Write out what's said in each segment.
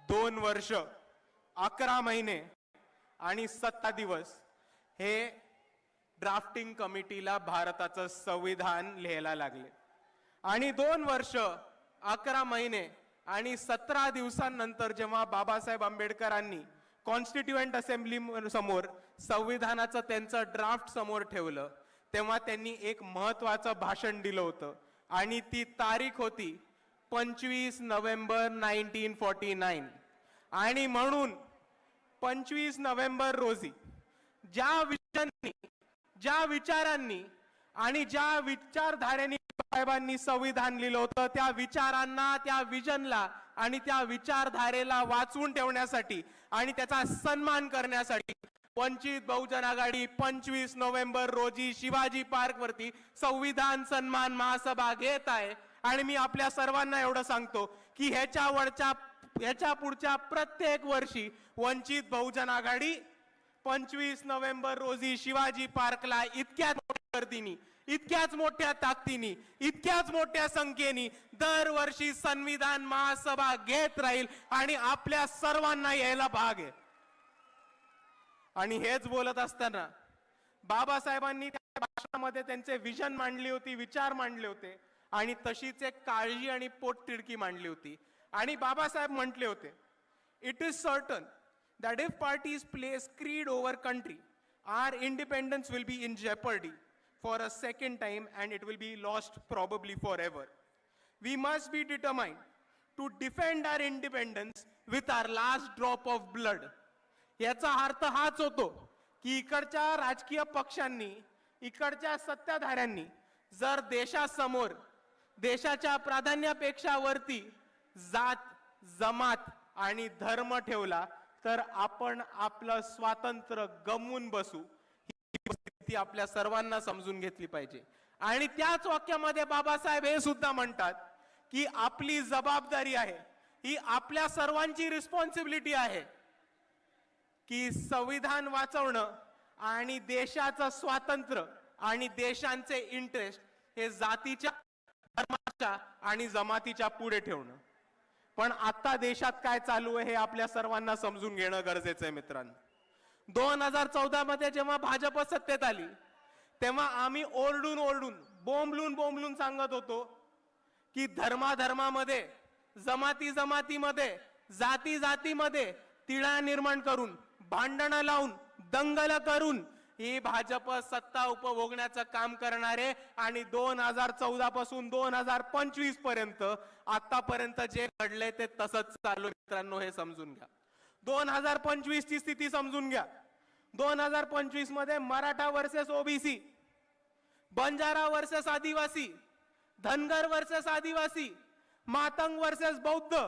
2 वर्ष 11 महिने आणि 7 दिवस हे ड्राफ्टिंग कमिटीला भारताचं संविधान लिहायला लागले आणि 2 वर्ष 11 महिने आणि 17 दिवसांनंतर जेव्हा बाबासाहेब आंबेडकरांनी कॉन्स्टिट्यूएंट असेंब्ली समोर संविधानाचं त्यांचं ड्राफ्ट समोर ठेवलं तेव्हा त्यांनी एक महत्त्वाचं भाषण दिलं होतं आणि ती तारीख होती 25 नोव्हेंबर 1949 आणि म्हणून 25 नोव्हेंबर रोजी ज्या विचारांनी आणि ज्या विचारधारेने साहेबांनी संविधान लिहिलं होतं त्या विचारांना, त्या विजनला आणि त्या विचारधारेला वाचवून ठेवण्यासाठी आणि त्याचा सन्मान करण्यासाठी वंचित बहुजन आघाडी 25 नोव्हेंबर रोजी शिवाजी पार्क वरती संविधान सन्मान महासभा घेत आहे। आणि मी आपल्या सर्वांना एवढं सांगतो की ह्याच्या पुढच्या प्रत्येक वर्षी वंचित बहुजन आघाडी 25 नोव्हेंबर रोजी शिवाजी पार्कला इतक्याच मोठ्या गर्दीने, इतक्याच मोठ्या ताकदीने, इतक्याच मोठ्या संख्येने दरवर्षी संविधान महासभा घेत राहील आणि आपल्या सर्वांना यायला भाग आहे। आणि हेच बोलत असताना बाबासाहेबांनी त्या भाषणामध्ये त्यांचे विजन मांडली होती, विचार मांडले होते आणि तशीच एक काळजी आणि पोटतिडकी मांडली होती। आणि बाबासाहेब म्हटले होते, it is certain that if parties place creed over country, our independence will be in jeopardy for a second time and it will be lost probably forever. We must be determined to defend our independence with our last drop of blood. याचा अर्थ हाच होतो की इकडच्या राजकीय पक्षांनी, इकडच्या सत्ताधाऱ्यांनी जर देशासमोर देशाच्या प्राधान्यापेक्षा वरती जात, जमात आणि धर्म ठेवला तर आपण आपलं स्वातंत्र्य गमवून बसू, ही परिस्थिती आपल्या सर्वांना समजून घेतली पाहिजे। आणि त्याच वाक्यामध्ये बाबासाहेब हे सुद्धा म्हणतात की आपली जबाबदारी आहे, ही आपल्या सर्वांची रिस्पॉन्सिबिलिटी आहे की संविधान वाचवणं आणि देशाचं स्वातंत्र्य आणि देशांचे इंटरेस्ट हे जातीच्या, धर्माच्या आणि जमातीच्या पुढे ठेवणं। पण आता देशात काय चालू आहे हे आपल्या सर्वांना समजून घेणं गरजेचं आहे मित्रांनो। 2014 मध्ये जेव्हा भाजप सत्तेत आली तेव्हा आम्ही ओरडून बोंबलून सांगत होतो की धर्मामध्ये, जमातीमध्ये, जातीमध्ये तिढा निर्माण करून, भांडणं लावून, दंगल करून ही भाजप सत्ता उपभोगण्याचं काम करणारे आणि 2014 पासून 2025 पर्यंत आतापर्यंत जे घडले ते तसंच चालू मित्रांनो, हे समजून घ्या। 2025 ची स्थिती समजून घ्या। 2025 मध्ये Maratha versus OBC, Banjara versus आदिवासी, धनगर वर्सेस आदिवासी, मातंग वर्सेस बौद्ध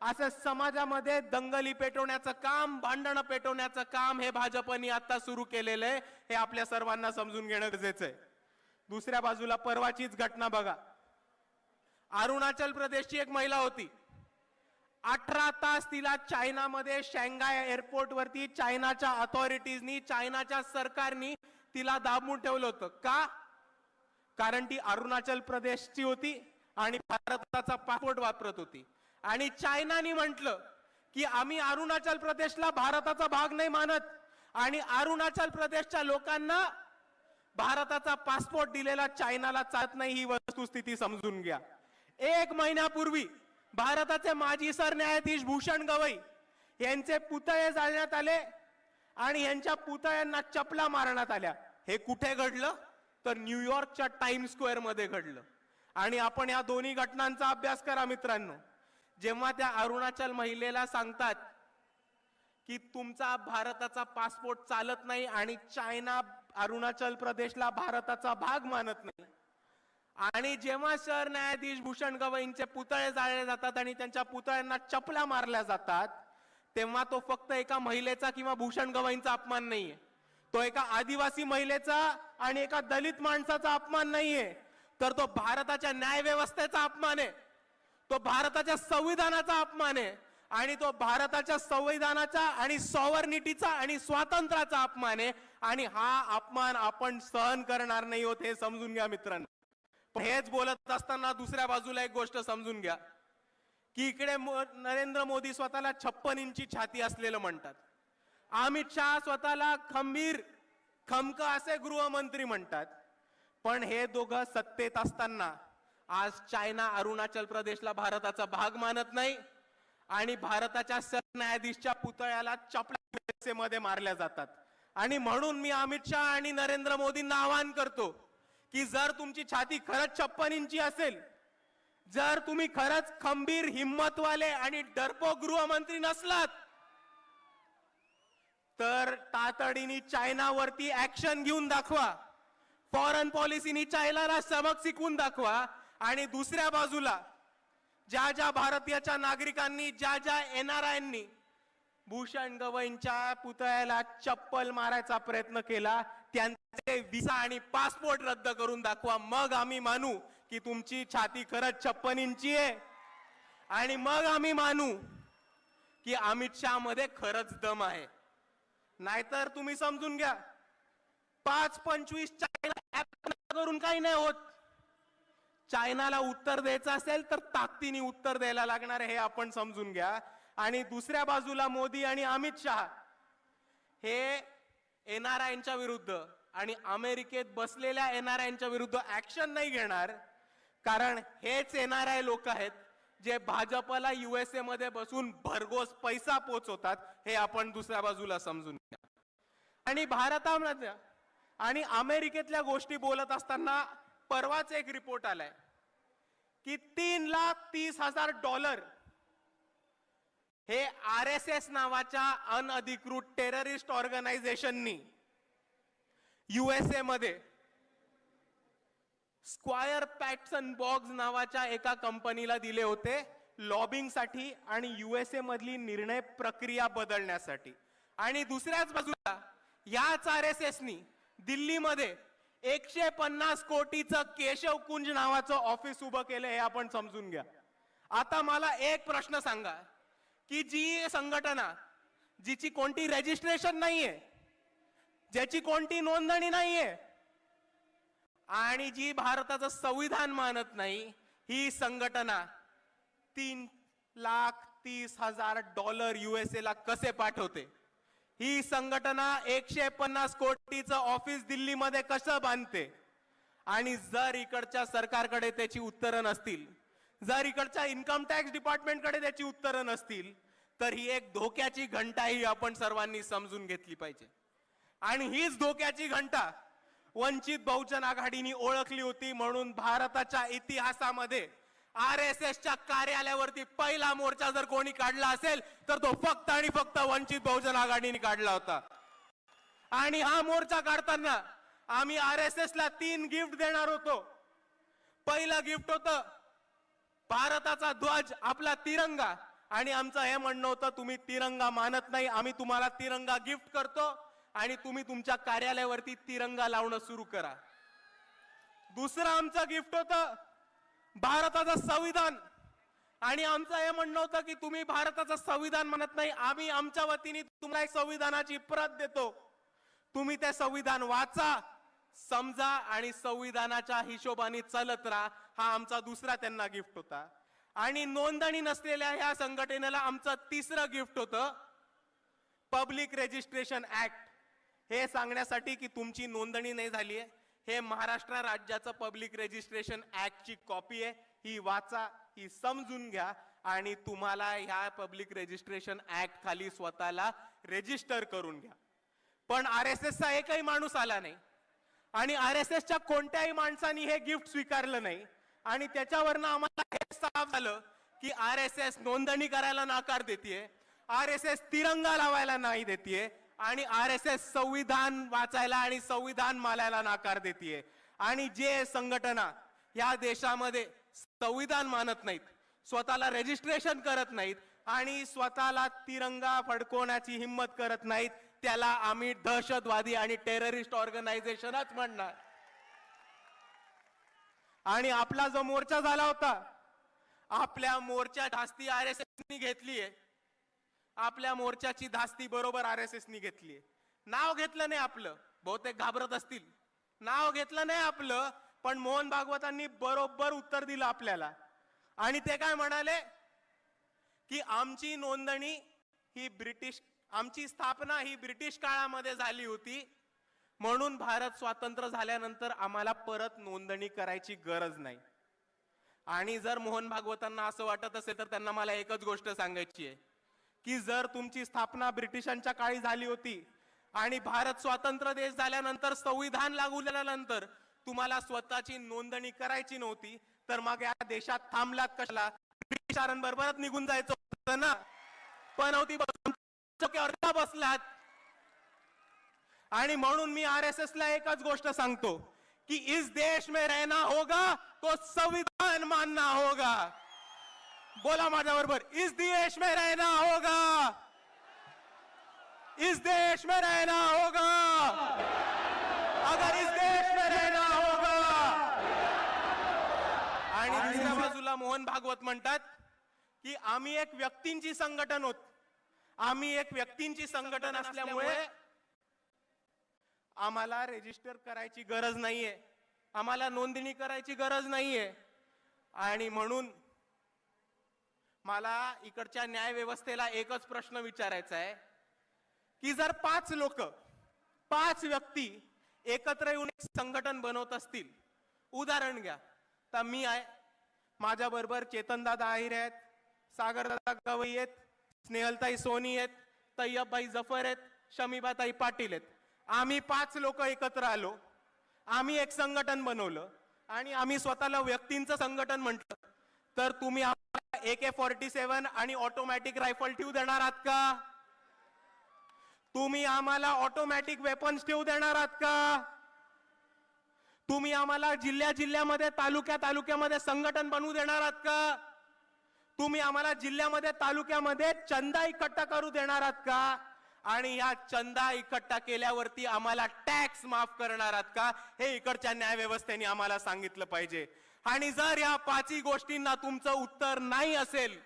असं समाजामध्ये दंगली पेटवण्याचं काम, भांडणं पेटवण्याचं काम हे भाजपने आता सुरू केलेलं आहे, हे आपल्या सर्वांना समजून घेणं गरजेचं आहे। दुसऱ्या बाजूला परवाचीच घटना बघा, अरुणाचल प्रदेशची एक महिला होती, 18 तास तिला चायनामध्ये शांघाय एअरपोर्ट वरती चायनाच्या अथॉरिटीजनी, चायनाच्या सरकारनी तिला दाबून ठेवलं होतं। का? कारण ती अरुणाचल प्रदेशची होती आणि भारताचा पासपोर्ट वापरत होती आणि चायनाने म्हटलं की आम्ही अरुणाचल प्रदेशला भारताचा भाग नाही मानत आणि अरुणाचल प्रदेशच्या लोकांना भारताचा पासपोर्ट दिलेला चायनाला चालत नाही, ही वस्तुस्थिती समजून घ्या। 1 महिन्यापूर्वी भारताचे माजी सरन्यायाधीश भूषण गवई यांचे पुतळे जाळण्यात आले आणि यांच्या पुतळ्यांना चपला मारण्यात आल्या। हे कुठे घडलं? तर न्यूयॉर्कच्या टाइम्स स्क्वेअर मध्ये घडलं। आणि आपण या दोन्ही घटनांचा अभ्यास करा मित्रांनो। जेव्हा त्या अरुणाचल महिलेला सांगतात की तुमचा भारताचा पासपोर्ट चालत नाही आणि चायना अरुणाचल प्रदेशला भारताचा भाग मानत नाही, आणि जेव्हा सरन्यायाधीश भूषण गवईंचे पुतळे जाळले जातात आणि त्यांच्या पुतळ्यांना चपला मारल्या जातात, तेव्हा तो फक्त एका महिलेचा किंवा भूषण गवईंचा अपमान नाहीये, तो एका आदिवासी महिलेचा आणि एका दलित माणसाचा अपमान नाहीये, तर तो भारताच्या न्याय व्यवस्थेचा अपमान आहे, तो भारताच्या संविधानाचा अपमान आहे आणि तो भारताच्या संविधानाचा आणि सॉव्हर्निटीचा आणि स्वातंत्र्याचा अपमान आहे। आणि हा अपमान आपण सहन करणार नाही होत, हे समजून घ्या मित्रांनो। पण हेच बोलत असताना दुसऱ्या बाजूला एक गोष्ट समजून घ्या की इकडे नरेंद्र मोदी स्वतःला 56 इंची छाती असलेलं म्हणतात. अमित शहा स्वतःला खमक असे गृहमंत्री म्हणतात. पण हे दोघं सत्तेत असताना आज चायना अरुणाचल प्रदेशला भारताचा भाग मानत नाही आणि भारताच्या सरन्यायाधीशच्या पुतळ्याला चपला मारल्या जातात. आणि म्हणून मी अमित शहा आणि नरेंद्र मोदींना आवाहन करतो की जर तुमची छाती खरंच 56 इंची असेल, जर तुम्ही खरंच खंबीर, हिम्मतवाले आणि डरपोक गृहमंत्री नसलात, तर तातडीने चायनावरती ऍक्शन घेऊन दाखवा. फॉरेन पॉलिसीनी चायनाला सबक शिकवून दाखवा. आणि दुसऱ्या बाजूला ज्या ज्या भारतीयाच्या नागरिकांनी, ज्या ज्या एनआरआयनी भूषण गवईंच्या पुतळ्याला चप्पल मारायचा प्रयत्न केला, त्यांचे व्हिसा आणि पासपोर्ट रद्द करून दाखवा. मग आम्ही मानू की तुमची छाती खरंच 56 इंची आहे. आणि मग आम्ही मानू की अमित शहा मध्ये खरंच दम आहे. नाहीतर तुम्ही समजून घ्या, 5-25 चायना ऍप करून काही नाही होत. चायनाला उत्तर द्यायचं असेल तर ताकदीने उत्तर द्यायला लागणार हे आपण समजून घ्या. आणि दुसऱ्या बाजूला मोदी आणि अमित शहा हे एनआरआयच्या विरुद्ध आणि अमेरिकेत बसलेल्या एनआरआयच्या विरुद्ध ऍक्शन नाही घेणार, कारण हेच एनआरआय लोक आहेत जे भाजपला युएसए मध्ये बसून भरघोस पैसा पोचवतात. हे आपण दुसऱ्या बाजूला समजून घ्या. आणि भारतामध्ये आणि अमेरिकेतल्या गोष्टी बोलत असताना परवाच एक रिपोर्ट आलाय की $3,30,000 हे आरएसएस नावाच्या अनधिकृत टेररिस्ट ऑर्गनायझेशननी युएसए मध्ये स्क्वायर पॅटसन बॉक्स नावाच्या एका कंपनीला दिले होते लॉबिंगसाठी आणि युएसए मधली निर्णय प्रक्रिया बदलण्यासाठी. आणि दुसऱ्याच बाजूला याच आरएसएसनी दिल्लीमध्ये 150 कोटीचं केशव कुंज नावाचं ऑफिस उभं केलं. हे आपण समजून घ्या. आता मला एक प्रश्न सांगा की जी संघटना जिची कोणती रजिस्ट्रेशन नाहीये, ज्याची कोणती नोंदणी नाहीये आणि जी भारताचं संविधान मानत नाही, ही संघटना $3,30,000 युएसए ला कसे पाठवते? ही संघटना 150 कोटीचं ऑफिस दिल्लीमध्ये कसं बांधते? आणि जर इकडच्या सरकारकडे त्याची उत्तरं नसतील, जर इकडच्या इन्कम टॅक्स डिपार्टमेंटकडे त्याची उत्तरं नसतील, तर ही एक धोक्याची घंटा ही आपण सर्वांनी समजून घेतली पाहिजे. आणि हीच धोक्याची घंटा वंचित बहुजन आघाडीने ओळखली होती. म्हणून भारताच्या इतिहासामध्ये आरएसएसच्या कार्यालयावरती पहिला मोर्चा जर कोणी काढला असेल तर तो फक्त आणि फक्त वंचित बहुजन आघाडीने काढला होता. आणि हा मोर्चा काढताना आम्ही आरएसएसला 3 गिफ्ट देणार होतो. पहिलं गिफ्ट होतं भारताचा ध्वज, आपला तिरंगा. आणि आमचं हे म्हणणं होतं, तुम्ही तिरंगा मानत नाही, आम्ही तुम्हाला तिरंगा गिफ्ट करतो आणि तुम्ही तुमच्या कार्यालयावरती तिरंगा लावणं सुरू करा. दुसरं आमचं गिफ्ट होतं भारताचं संविधान. आणि आमचं हे म्हणणं होतं की तुम्ही भारताचं संविधान म्हणत नाही, आम्ही आमच्या वतीने तुम्हाला एक संविधानाची प्रत देतो, तुम्ही ते संविधान वाचा, समजा आणि संविधानाच्या हिशोबाने चालत राहा. हा आमचा दुसरा त्यांना गिफ्ट होता. आणि नोंदणी नसलेल्या ह्या संघटनेला आमचं तिसरं गिफ्ट होतं पब्लिक रजिस्ट्रेशन ऍक्ट. हे सांगण्यासाठी की तुमची नोंदणी नाही झाली आहे, हे महाराष्ट्र राज्याचं पब्लिक रजिस्ट्रेशन ऍक्टची कॉपी आहे, ही वाचा, ही समजून घ्या आणि तुम्हाला ह्या पब्लिक रजिस्ट्रेशन ऍक्ट खाली स्वतःला रजिस्टर करून घ्या. पण आरएसएसचा एकही माणूस आला नाही आणि आरएसएसच्या कोणत्याही माणसाने हे गिफ्ट स्वीकारलं नाही. आणि त्याच्यावरनं आम्हाला हे साफ झालं की आरएसएस नोंदणी करायला नकार देते, आरएसएस तिरंगा लावायला नाही देते आणि आरएसएस संविधान वाचायला आणि संविधान मानायला नकार देते. आणि जे संघटना या देशामध्ये संविधान मानत नाहीत, स्वतःला रजिस्ट्रेशन करत नाहीत आणि स्वतःला तिरंगा फडकवण्याची हिम्मत करत नाहीत, त्याला आम्ही दहशतवादी आणि टेररिस्ट ऑर्गनायझेशनच म्हणणार. आणि आपला जो मोर्चा झाला होता, आपल्या मोर्चा धास्ती आरएसएसनी घेतलीये, आपल्या मोर्चाची धास्ती बरोबर आरएसएसनी घेतलीये. नाव घेतलं नाही आपलं, बहुतेक घाबरत असतील, नाव घेतलं नाही आपलं, पण मोहन भागवतांनी बरोबर उत्तर दिलं आपल्याला. आणि ते काय म्हणाले की आमची नोंदणी ही आमची स्थापना ही ब्रिटिश काळामध्ये झाली होती, म्हणून भारत स्वातंत्र्य झाल्यानंतर आम्हाला परत नोंदणी करायची गरज नाही. आणि जर मोहन भागवतांना असं वाटत असेल तर त्यांना मला एकच गोष्ट सांगायची आहे की जर तुमची स्थापना ब्रिटिशांच्या काळी झाली होती आणि भारत स्वतंत्र देश झाल्यानंतर संविधान लागू झाल्यानंतर तुम्हाला स्वतःची नोंदणी करायची नव्हती, तर मग या देशात थांबलात कशाला? ब्रिटिशांबरोबरच निघून जायचं होतं ना. पनवती बसलात. आणि म्हणून मी आरएसएस ला एकच गोष्ट सांगतो कि इस देश में रहना होगा तो संविधान मानना होगा. बोला माझ्या बरोबर, इस देश में रहना होगा, इस देश में रहना होगा, अगर इस देश में रहना होगा. आणि दुसऱ्या बाजूला मोहन भागवत म्हणतात की आम्ही एक व्यक्तींची संघटन होत. आम्ही एक व्यक्तींची संघटन असल्यामुळे आम्हाला रजिस्टर करायची गरज नाहीये, आम्हाला नोंदणी करायची गरज नाहीये. आणि म्हणून मला इकडच्या न्याय व्यवस्थेला एकच प्रश्न विचारायचा आहे की जर 5 लोक 5 व्यक्ती एकत्र येऊन एक संघटन बनवत असतील, उदाहरण घ्या तर मी आहे, माझ्या बरोबर चेतनदादा आहिरे आहेत, सागरदादा गवई आहेत, स्नेहलताई सोनी आहेत, तय्यबभाई जफर आहेत, शमीबाताई पाटील आहेत. आम्ही 5 लोक एकत्र आलो, आम्ही एक संघटन बनवलं आणि आम्ही स्वतःला व्यक्तींचं संघटन म्हटलं, तर तुम्ही आम्हाला AK-47 आणि ऑटोमॅटिक रायफल ठेवू देणार आहात का? तुम्ही आम्हाला ऑटोमॅटिक वेपन्स ठेवू देणार आहात का? तुम्ही आम्हाला जिल्ह्यामध्ये तालुक्यामध्ये संघटन बनवू देणार आहात का? तुम्ही आम्हाला जिल्ह्यामध्ये तालुक्यामध्ये चंदा इकट्ठा करू देणार आहात का? आणि या चंदा इकट्ठा केल्यावरती आम्हाला टॅक्स माफ करणार आहात का? हे इकडच्या न्याय व्यवस्थेने आम्हाला सांगितलं पाहिजे. आणि जर या 5 गोष्टींना तुमचं उत्तर नाही असेल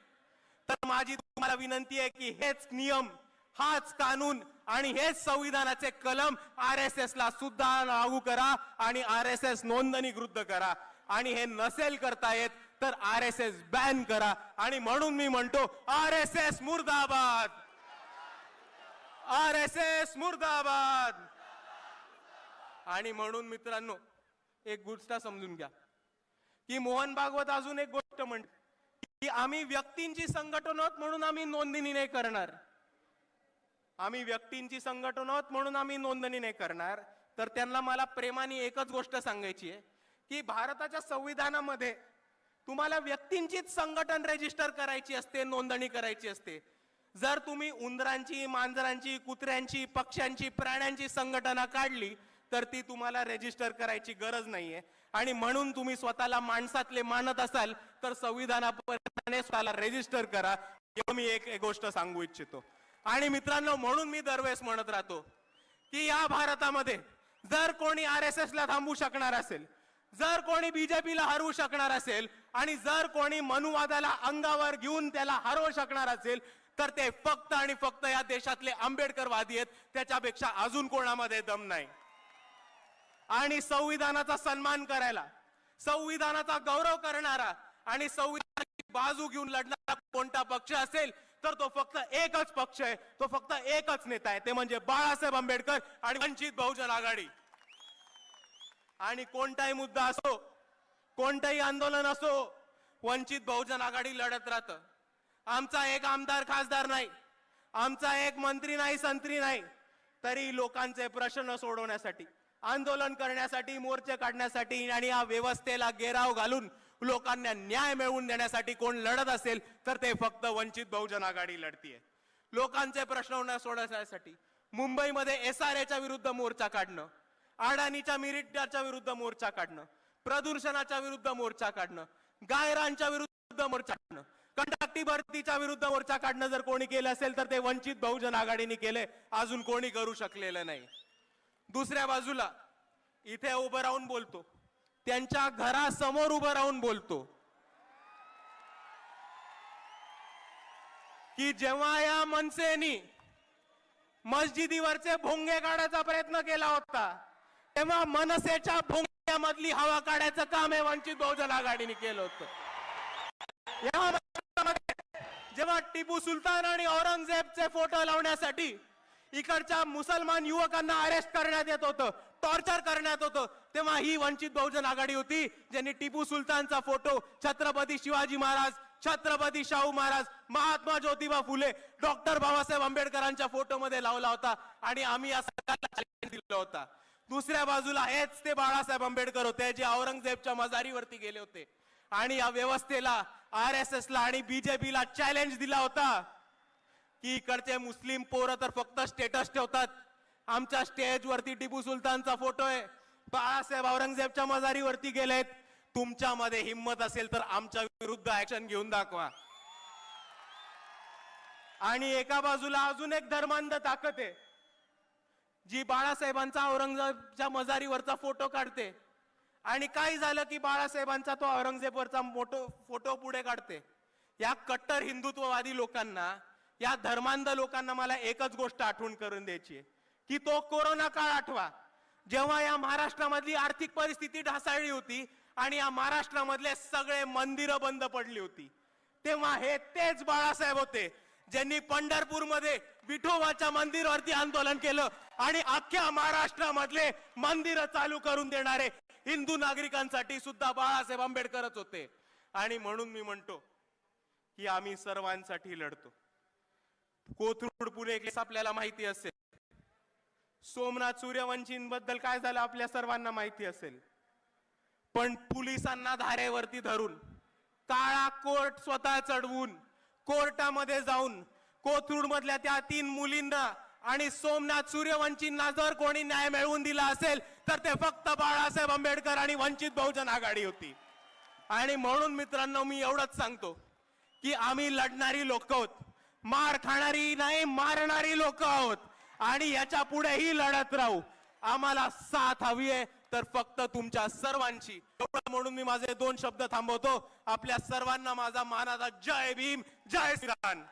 तर माझी तुम्हाला विनंती आहे की हेच नियम, हाच कानून आणि हेच संविधानाचे कलम आरएसएस ला सुद्धा लागू करा आणि आरएसएस नोंदणीकृत करा. आणि हे नसेल करता येत तर आरएसएस बॅन करा. आणि म्हणून मी म्हणतो आरएसएस मुर्दाबाद, आरएसएस मुर्दाबाद. आणि म्हणून मित्रांनो एक गोष्ट समजून घ्या की मोहन भागवत अजून एक गोष्ट म्हणते की आम्ही व्यक्तींची संघटन आहोत म्हणून आम्ही नोंदणी नाही करणार. आम्ही व्यक्तींची संघटन आहोत म्हणून आम्ही नोंदणी नाही करणार. तर त्यांना मला प्रेमाने एकच गोष्ट सांगायची आहे की भारताच्या संविधानामध्ये तुम्हाला व्यक्तींचीच संघटन रजिस्टर करायची असते, नोंदणी करायची असते. जर तुम्ही उंदरांची, मांजरांची, कुत्र्यांची, पक्ष्यांची, प्राण्यांची संघटना काढली तर ती तुम्हाला रजिस्टर करायची गरज नाहीये. आणि म्हणून तुम्ही स्वतःला माणसातले मानत असाल तर संविधानाप्रमाणे स्वतःला रजिस्टर करा. एवढं मी एक गोष्ट सांगू इच्छितो. आणि मित्रांनो म्हणून मी दरवेळेस म्हणत राहतो की या भारतामध्ये जर कोणी आरएसएस ला थांबवू शकणार असेल, जर कोणी बीजेपीला हरवू शकणार असेल आणि जर कोणी मनुवादाला अंगावर घेऊन त्याला हरवू शकणार असेल तर ते फक्त आणि फक्त या देशातले आंबेडकरवादी आहेत. त्याच्यापेक्षा अजून कोणामध्ये दम नाही. आणि संविधानाचा सन्मान करायला, संविधानाचा गौरव करणारा आणि संविधानाची बाजू घेऊन लढणारा कोणता पक्ष असेल तर तो फक्त एकच पक्ष आहे, तो फक्त एकच नेता आहे, ते म्हणजे बाळासाहेब आंबेडकर आणि वंचित बहुजन आघाडी. आणि कोणताही मुद्दा असो, कोणताही आंदोलन असो, वंचित बहुजन आघाडी लढत राहतं. आमचा एक आमदार खासदार नाही, आमचा एक मंत्री नाही, संत्री नाही, तरी लोकांचे प्रश्न सोडवण्यासाठी, आंदोलन करण्यासाठी, मोर्चे काढण्यासाठी आणि या व्यवस्थेला घेराव घालून लोकांना न्याय मिळवून देण्यासाठी कोण लढत असेल तर ते फक्त वंचित बहुजन आघाडी लढतीये. लोकांचे प्रश्न सोडवण्यासाठी मुंबईमध्ये एसआरएच्या विरुद्ध मोर्चा काढणं, अडाणीच्या मिरिटाच्या विरुद्ध मोर्चा काढणं, प्रदूषणाच्या विरुद्ध मोर्चा काढणं, गायरांच्या विरुद्ध मोर्चा काढणं, कंत्राटी भरतीच्या विरुद्ध मोर्चा काढणं जर कोणी केलं असेल तर ते वंचित बहुजन आघाडीने केले, अजून कोणी करू शकलेलं नाही. दुसऱ्या बाजूला इथे उभं राहून बोलतो, त्यांच्या घरासमोर उभं राहून बोलतो की जेव्हा या मनसेनी मस्जिदीवरचे भोंगे काढायचा प्रयत्न केला होता तेव्हा मनसेच्या भोंग्यामधली हवा काढायचं काम हे वंचित बहुजन आघाडीने केलं होतं. जेव्हा टिपू सुलतान आणि औरंगजेबचे फोटो लावण्यासाठी इकडच्या मुसलमान युवकांना अरेस्ट करण्यात येत होतं, टॉर्चर करण्यात होतं, तेव्हा ही वंचित बहुजन आघाडी होती ज्यांनी टिपू सुलतानचा फोटो छत्रपती शिवाजी महाराज, छत्रपती शाहू महाराज, महात्मा ज्योतिबा फुले, डॉक्टर बाबासाहेब आंबेडकरांच्या फोटो मध्ये लावला होता आणि आम्ही या सरकारला चॅलेंज दिला होता. दुसऱ्या बाजूला हेच ते बाळासाहेब आंबेडकर होते जे औरंगजेबच्या मजारीवरती गेले होते आणि या व्यवस्थेला, RSS ला आणि बीजेपीला चॅलेंज दिला होता की इकडचे मुस्लिम पोरं तर फक्त स्टेटस ठेवतात, आमच्या स्टेज वरती टिपू सुलतानचा फोटो आहे, बाळासाहेब औरंगजेबच्या मजारीवरती गेलेत, तुमच्यामध्ये हिम्मत असेल तर आमच्या विरुद्ध ऍक्शन घेऊन दाखवा. आणि एका बाजूला अजून एक धर्मांध ताकद आहे जी बाळासाहेबांचा औरंगजेबच्या मजारीवरचा फोटो काढते आणि काय झालं की बाळासाहेबांचा तो औरंगजेबवरचा फोटो पुढे काढते. या कट्टर हिंदुत्ववादी लोकांना, या धर्मांध लोकांना मला एकच गोष्ट आठवण करून द्यायची आहे की तो कोरोना काळ आठवा, जेव्हा या महाराष्ट्रामधली आर्थिक परिस्थिती ढासळली होती आणि या महाराष्ट्रामधले सगळे मंदिरं बंद पडली होती. तेव्हा हे तेच बाळासाहेब होते ज्यांनी पंढरपूरमध्ये विठोबाच्या मंदिरावरती आंदोलन केलं आणि अख्ख्या महाराष्ट्रामधले मंदिरं चालू करून देणारे हिंदू नागरिकांसाठी सुद्धा बाळासाहेब आंबेडकरच होते. आणि म्हणून मी म्हणतो की आम्ही सर्वांसाठी लढतो. कोथरूड पुणे केस आपल्याला माहिती असेल, सोमनाथ सूर्यवंशींबद्दल काय झालं आपल्या सर्वांना माहिती असेल, पण पोलिसांना धारेवरती धरून, काळा कोर्ट स्वतः चढवून, कोर्टामध्ये जाऊन कोथरूड मधल्या त्या 3 मुलींना आणि सोमनाथ सूर्यवंशींना जर कोणी न्याय मिळवून दिला असेल तर ते फक्त बाळासाहेब आंबेडकर आणि वंचित बहुजन आघाडी होती. आणि म्हणून मित्रांनो मी एवढंच सांगतो की आम्ही लढणारी लोक आहोत, मार खाणारी नाही मारणारी लोक आहोत आणि याच्या पुढेही लढत राहू. आम्हाला साथ हवी आहे तर फक्त तुमच्या सर्वांची. म्हणून मी माझे 2 शब्द थांबवतो. आपल्या सर्वांना माझा मानाचा जय भीम, जय श्रीराम.